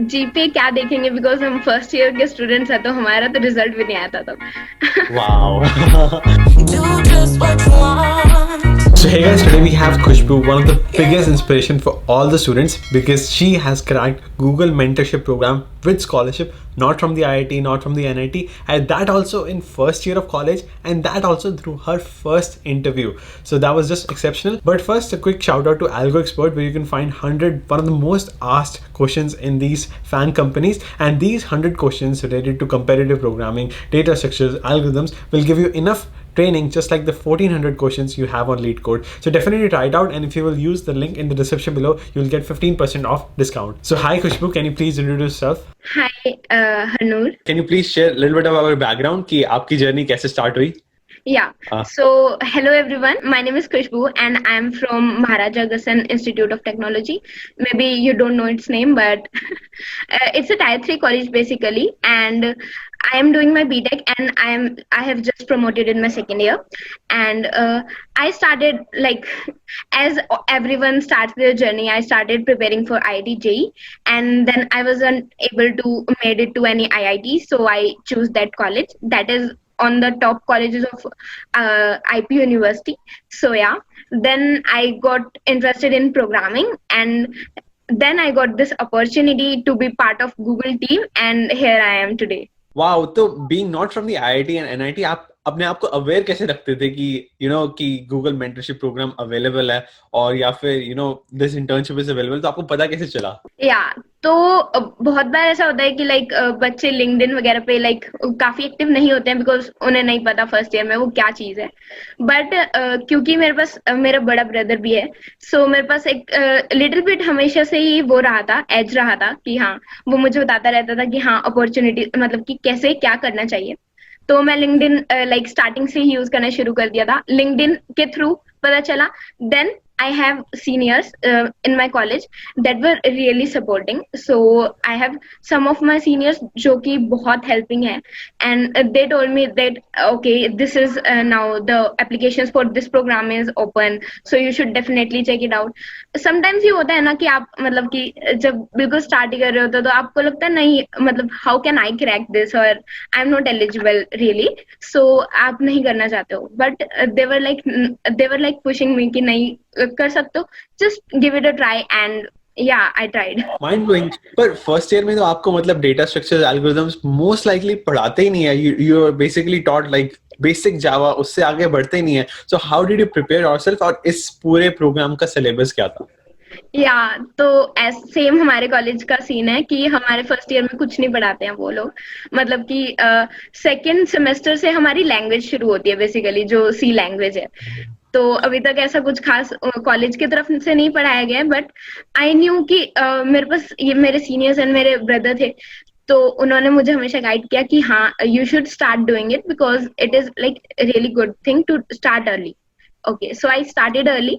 जीपे क्या देखेंगे, बिकॉज हम फर्स्ट ईयर के स्टूडेंट्स हैं, तो हमारा तो रिजल्ट भी नहीं आता तब। Wow. Do just what you want. So hey guys, today we have Khushbu, one of the biggest inspiration for all the students because she has cracked Google mentorship program with scholarship, not from the IIT, not from the NIT, and that also in first year of college, and that also through her first interview. So that was just exceptional. But first, a quick shout out to Algo Expert, where you can find one of the most asked questions in these fan companies, and these 100 questions related to competitive programming, data structures, algorithms will give you enough training just like the 1400 questions you have on LeetCode. So definitely try it out, and if you will use the link in the description below, you will get 15% off discount. So hi Khushbu, can you please introduce yourself? Hi, Hanur. Can you please share a little bit about your background कि आपकी journey कैसे start हुई? Yeah. So, hello everyone. My name is Khushbu, and I'm from Maharaja Aghasan Institute of Technology. Maybe you don't know its name, but it's a Tier 3 college basically, and I am doing my BTech, and I have just promoted in my second year, and I started like as everyone starts their journey. I started preparing for IIT JEE, and then I wasn't able to made it to any IIT, so I choose that college. That is on the top colleges of IP University. So yeah, then I got interested in programming, and then I got this opportunity to be part of Google team, and here I am today. Wow, तो being not from the IIT and NIT, आप अपने आप को aware कैसे रखते थे कि कि गूगल मेंटरशिप प्रोग्राम अवेलेबल है, और या फिर दिस इंटर्नशिप इज अवेलेबल, तो आपको पता कैसे चला? या तो बहुत बार ऐसा होता है कि बच्चे लिंक्डइन वगैरह पे काफी एक्टिव नहीं होते हैं, बिकॉज उन्हें नहीं पता फर्स्ट ईयर में वो क्या चीज है। बट क्योंकि मेरे पास मेरा बड़ा ब्रदर भी है, सो मेरे पास एक लिटिल बिट हमेशा से ही वो रहा था, एज रहा था कि हाँ, वो मुझे बताता रहता था कि हाँ अपॉर्चुनिटी मतलब कि कैसे क्या करना चाहिए। तो मैं लिंक्डइन स्टार्टिंग से ही यूज करना शुरू कर दिया था। लिंक्डइन के थ्रू पता चला। Then I have seniors in my college that were really supporting. So I have some of my seniors जो कि बहुत helping है, and they told me that okay, this is now the applications for this program is open, so you should definitely check it out. Sometimes ये होता है ना कि आप मतलब कि जब बिल्कुल स्टार्ट ही कर रहे होते हो तो आपको लगता है नहीं, मतलब how can I crack this, और I'm not eligible really, so आप नहीं करना चाहते हो। But they were like pushing me कि नहीं कर सकते हो, just give it a try, and yeah, I tried. Mind blowing. पर फर्स्ट ईयर में तो आपको मतलब data structures, algorithms most likely पढ़ाते ही नहीं है। You are basically taught like basic Java, उससे आगे बढ़ते ही नहीं है। So how did you prepare yourself, और इस पूरे प्रोग्राम का सिलेबस क्या था? या तो सेम हमारे कॉलेज का सीन है कि हमारे फर्स्ट ईयर में कुछ नहीं पढ़ाते हैं वो लोग। मतलब कि सेकेंड सेमेस्टर से हमारी लैंग्वेज शुरू होती है, बेसिकली जो सी लैंग्वेज है। तो अभी तक ऐसा कुछ खास कॉलेज की तरफ से नहीं पढ़ाया गया है, बट आई न्यू कि मेरे पास ये मेरे सीनियर्स एंड मेरे ब्रदर थे, तो उन्होंने मुझे हमेशा गाइड किया कि हाँ, you should start doing it because it is like really good thing to start early. Okay, so I started early,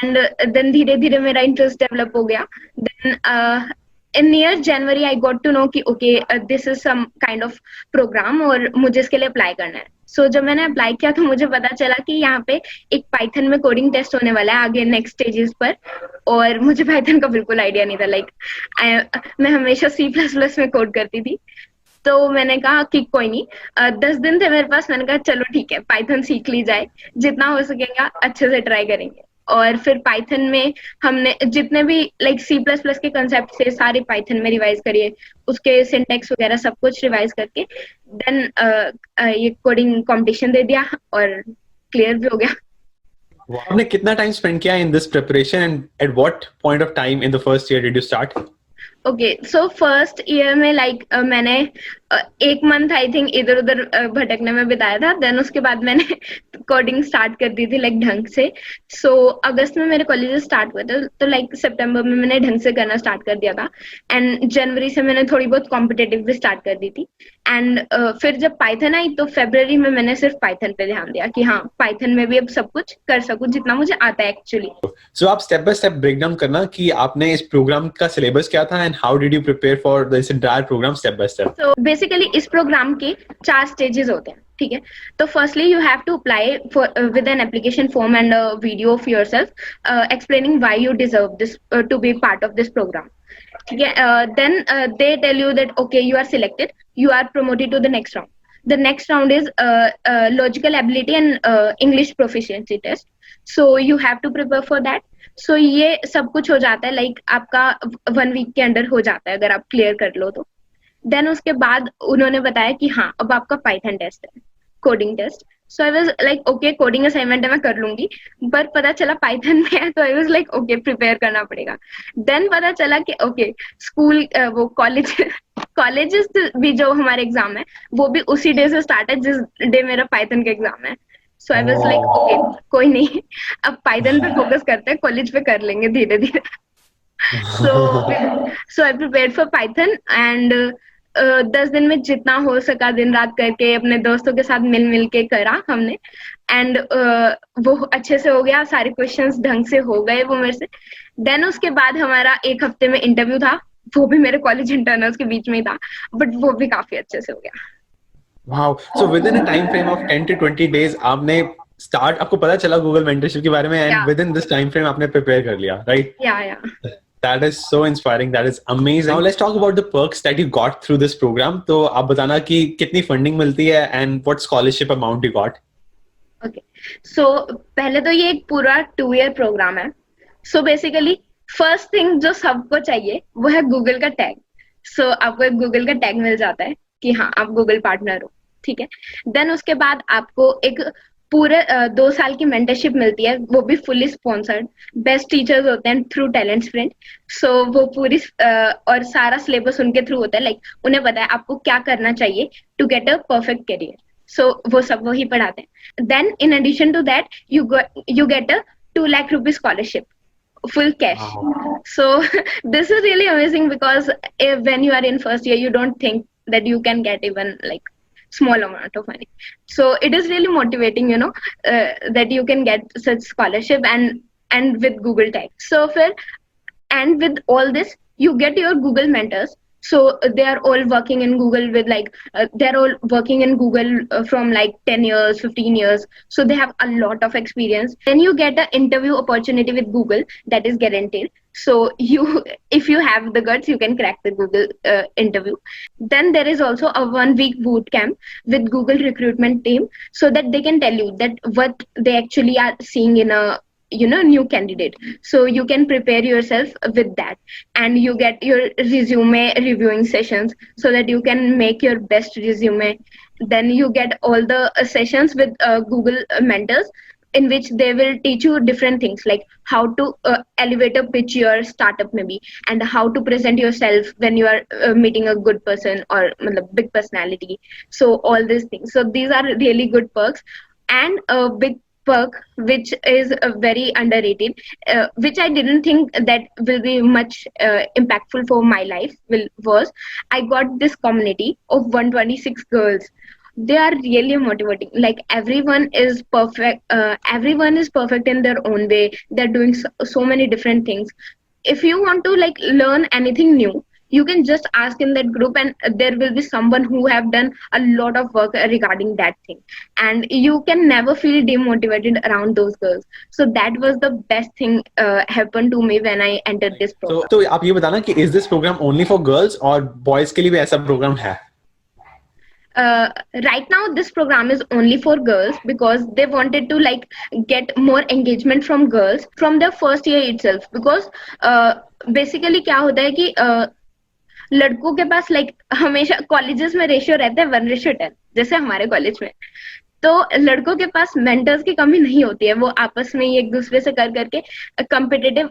and then धीरे धीरे मेरा इंटरेस्ट डेवलप हो गया। Then in near January I got to know कि okay, this is some kind of program और मुझे इसके लिए अप्लाई करना है। सो जब मैंने अप्लाई किया तो मुझे पता चला कि यहाँ पे एक पाइथन में कोडिंग टेस्ट होने वाला है आगे नेक्स्ट स्टेजेस पर, और मुझे पाइथन का बिल्कुल आइडिया नहीं था। मैं हमेशा C++ में कोड करती थी। तो मैंने कहा कि कोई नहीं, 10 दिन थे मेरे पास, मैंने कहा चलो ठीक है, पाइथन सीख ली जाए, जितना हो सकेगा अच्छे से ट्राई करेंगे। और फिर पाइथन में हमने जितने भी C++ के कंसेप्ट थे सारे पाइथन में रिवाइज करिए, उसके सिंटैक्स वगैरह सब कुछ रिवाइज करके देन ये कोडिंग कंपटीशन दे दिया और क्लियर भी हो गया। आपने कितना टाइम स्पेंड किया in this preparation, and at what point of time in the first year did you start? Okay, so first year में मैंने 1 मंथ आई थिंक इधर उधर भटकने में बिताया था। देन उसके बाद मैंने कोडिंग स्टार्ट कर दी थी ढंग से। सो अगस्त में मेरे कॉलेज स्टार्ट हुए थे, तो सितंबर में मैंने ढंग से करना स्टार्ट कर दिया था, एंड जनवरी से मैंने थोड़ी बहुत कॉम्पिटेटिव भी स्टार्ट कर दी थी। एंड फिर जब पाइथन आई तो फरवरी में मैंने सिर्फ पाइथन पे ध्यान दिया कि हाँ, पाइथन में भी अब सब कुछ कर सकूं जितना मुझे आता है एक्चुअली। सो आप step by step break down करना कि आपने इस प्रोग्राम का सिलेबस क्या था, and how did you prepare for this entire programme step by step? तो बेसिकली इस प्रोग्राम के 4 स्टेजेस होते हैं, ठीक है। तो firstly you have to apply for with an application form and video of yourself explaining why you deserve this to be part of this programme. ठीक है, then they tell you that okay, you are selected, you are promoted to the next round. The next round is logical ability and English proficiency test, so you have to prepare for that. So ये सब कुछ हो जाता है, like आपका 1 week के अंदर हो जाता है अगर आप क्लियर कर लो तो. देन उसके बाद उन्होंने बताया कि हाँ अब आपका पाइथन टेस्ट है, coding test. So I was like okay, coding assignment है मैं कर लूंगी, पर पता चला पाइथन में है, तो आई वाज लाइक ओके प्रिपेयर करना पड़ेगा. देन पता चला कि ओके स्कूल वो कॉलेजेस भी जो हमारे एग्जाम है वो भी उसी डे से स्टार्ट है जिस डे मेरा पाइथन का एग्जाम है. सो आई वाज लाइक ओके कोई नहीं, अब पाइथन पे फोकस करते हैं, कॉलेज पे कर लेंगे धीरे धीरे. so I prepared for Python and 10 दिन में जितना हो सका दिन रात करके अपने दोस्तों के साथ मिल के करा हमने. एंड वो अच्छे से हो गया, सारे क्वेश्चंस ढंग से हो गए वो मेरे से. देन उसके बाद हमारा 1 हफ्ते में इंटरव्यू था, वो भी मेरे कॉलेज इंटरनल्स के बीच में ही था, बट वो भी काफी अच्छे से हो गया. Wow. So within a time frame of 10 to 20 days आपको पता चला गूगल मेंटरशिप के बारे में, and within this time frame आपने प्रिपेयर कर लिया, right? Yeah. That is so inspiring. That is amazing. Now let's talk about the perks that you got through this program. तो आप बताना कि कितनी फंडिंग मिलती है and what scholarship amount you got. Okay. So पहले तो ये एक पूरा 2-year प्रोग्राम है. So basically फर्स्ट थिंग जो सबको चाहिए वो है गूगल का टैग. So आपको एक गूगल का टैग मिल जाता है कि हाँ आप गूगल पार्टनर हो, ठीक है. देन उसके बाद आपको एक पूरे 2 साल की मेंटरशिप मिलती है, वो भी फुली स्पॉन्सर्ड. बेस्ट टीचर्स होते हैं थ्रू टैलेंट स्प्रिंट. सो वो पूरी और सारा सिलेबस उनके थ्रू होता है, लाइक उन्हें पता है आपको क्या करना चाहिए to get a perfect career. So वो सब वही पढ़ाते हैं. Then in addition to that you get a 2 lakh rupees scholarship full cash. Wow. So this is really amazing because when you are in first year you don't think that you can get even like small amount of money. So it is really motivating, you know, that you can get such scholarship and with Google Tag. So and with all this you get your Google mentors. So they are all working in Google with like they're all working in Google from like 10 years 15 years, so they have a lot of experience. Then you get an interview opportunity with Google that is guaranteed. So if you have the guts you can crack the Google interview. Then there is also a 1-week boot camp with Google recruitment team, so that they can tell you that what they actually are seeing in a new candidate. So you can prepare yourself with that, and you get your resume reviewing sessions so that you can make your best resume. Then you get all the sessions with Google mentors in which they will teach you different things like how to elevator pitch your startup maybe, and how to present yourself when you are meeting a good person or big personality. So all these things, so these are really good perks. And a big perk which is very underrated, which I didn't think that will be much impactful for my life, was I got this community of 126 girls. They are really motivating. Like everyone is perfect. Everyone is perfect in their own way. They're doing so many different things. If you want to like learn anything new, you can just ask in that group, and there will be someone who have done a lot of work regarding that thing, and you can never feel demotivated around those girls. So that was the best thing happened to me when I entered this program. So आप ये बताना कि is this program only for girls और boys के लिए भी ऐसा program है? Right now this program is only for girls because they wanted to like get more engagement from girls from their first year itself. Because basically क्या होता है कि लड़कों के पास लाइक हमेशा कॉलेजेस में रेशियो रहता है 1:10 जैसे हमारे कॉलेज में. तो लड़कों के पास मेंटर्स की कमी नहीं होती है, वो आपस में ही एक दूसरे से कर करके कम्पिटिटिव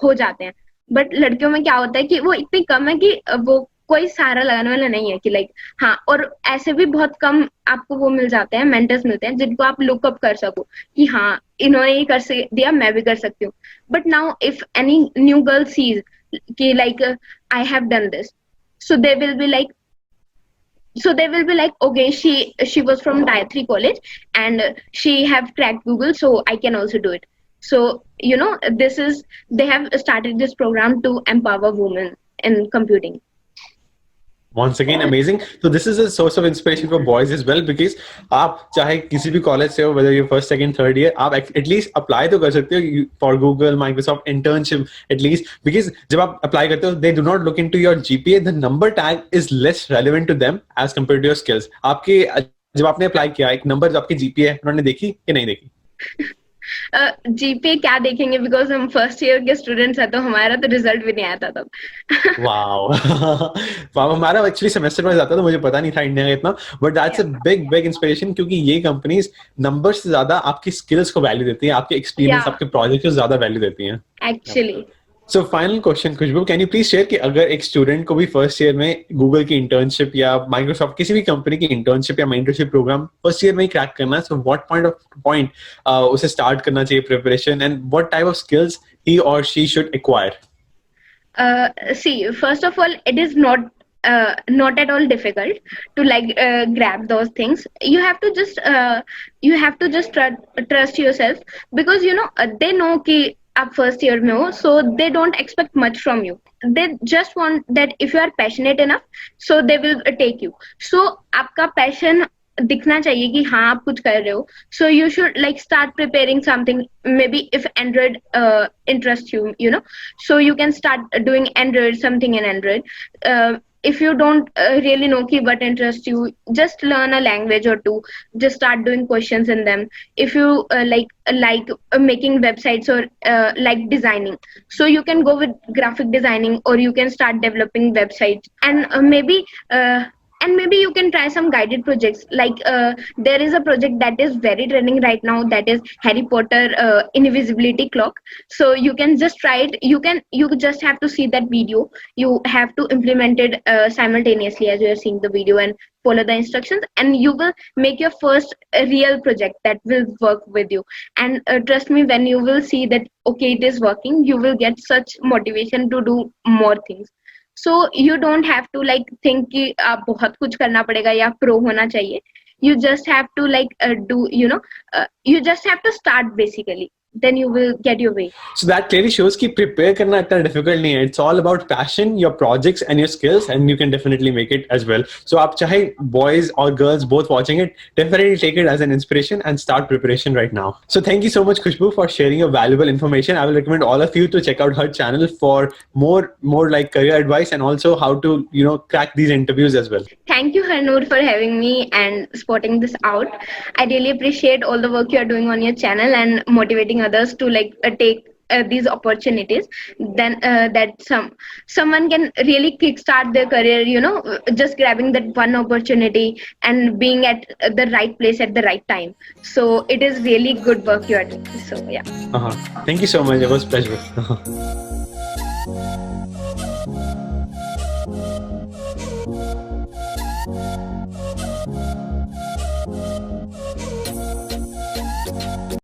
हो जाते हैं. बट लड़कियों में क्या होता है कि वो इतनी कम है कि वो कोई सहारा लगाने वाला नहीं है कि लाइक हाँ. और ऐसे भी बहुत कम आपको वो मिल जाते हैं, मेंटर्स मिलते हैं जिनको आप लुकअप कर सको कि हाँ इन्होंने ये कर दिया मैं भी कर सकती हूँ. But now if any new girl sees कि like I have done this, so they will be like okay, she was from Tier 3 college and she have cracked Google, so I can also do it. So they have started this program to empower women in computing. Once again, amazing. So this is a source of inspiration for boys as well, because आप चाहे किसी भी college से हो, whether you're first, second, third year, आप at least apply तो कर सकते हो for Google, Microsoft internship at least, because जब आप apply करते हो, they do not look into your GPA. The number tag is less relevant to them as compared to your skills. आपके जब आपने अप्लाई किया, एक नंबर जो आपकी GPA है, उन्होंने देखी कि नहीं देखी? जीपीए क्या देखेंगे, बिकॉज हम फर्स्ट ईयर के स्टूडेंट्स हैं, तो हमारा तो रिजल्ट भी नहीं आया था तब. वाओ वाओ, हमारा एक्चुअली सेमेस्टर वाइज आता था, मुझे पता नहीं था इंडिया का इतना, but that's a big inspiration, क्योंकि ये कंपनीज नंबर से ज्यादा आपकी स्किल्स को वैल्यू देती हैं, आपके एक्सपीरियंस, आपके प्रोजेक्ट को ज्यादा वैल्यू देती हैं actually. So final question Khushboo, can you please share कि अगर एक स्टूडेंट को भी फर्स्ट ईयर में गूगल की इंटर्नशिप या माइक्रोसॉफ्ट किसी भी कंपनी की इंटर्नशिप या मेंटरशिप प्रोग्राम फर्स्ट ईयर में ही क्रैक करना है, सो व्हाट पॉइंट उसे स्टार्ट करना चाहिए preparation, and what type of skills he और she should acquire? See, first of all, it is not at all difficult to grab those things. You have to just trust yourself, because they know कि आप first year में हो, so they don't expect much from you. They just want that if you are passionate enough, so they will take you. So आपका passion दिखना चाहिए कि हाँ आप कुछ कर रहे हो. So you should start preparing something. Maybe if Android interests you, so you can start doing Android, something in Android. If you don't really know what interests you, just learn a language or two. Just start doing questions in them. If you like making websites or like designing, so you can go with graphic designing, or you can start developing websites. And maybe you can try some guided projects. There is a project that is very trending right now, that is Harry Potter invisibility clock. So you can just try it. You just have to see that video. You have to implement it simultaneously as you are seeing the video, and follow the instructions, and you will make your first real project that will work with you. And trust me, when you will see that okay, it is working, you will get such motivation to do more things. So you don't have to think कि आप बहुत कुछ करना पड़ेगा या pro होना चाहिए. You just have to you just have to start basically. Then you will get your way. So that clearly shows कि prepare करना इतना difficult नहीं है. It's all about passion, your projects and your skills, and you can definitely make it as well. So आप चाहे boys or girls both watching it, definitely take it as an inspiration and start preparation right now. So thank you so much, Khushbu, for sharing your valuable information. I will recommend all of you to check out her channel for more like career advice, and also how to crack these interviews as well. Thank you, Harnoor, for having me and spotting this out. I really appreciate all the work you are doing on your channel and motivating others to take these opportunities. Then that someone can really kickstart their career, just grabbing that one opportunity and being at the right place at the right time. So it is really good work you are doing. So yeah. Thank you so much. It was a pleasure.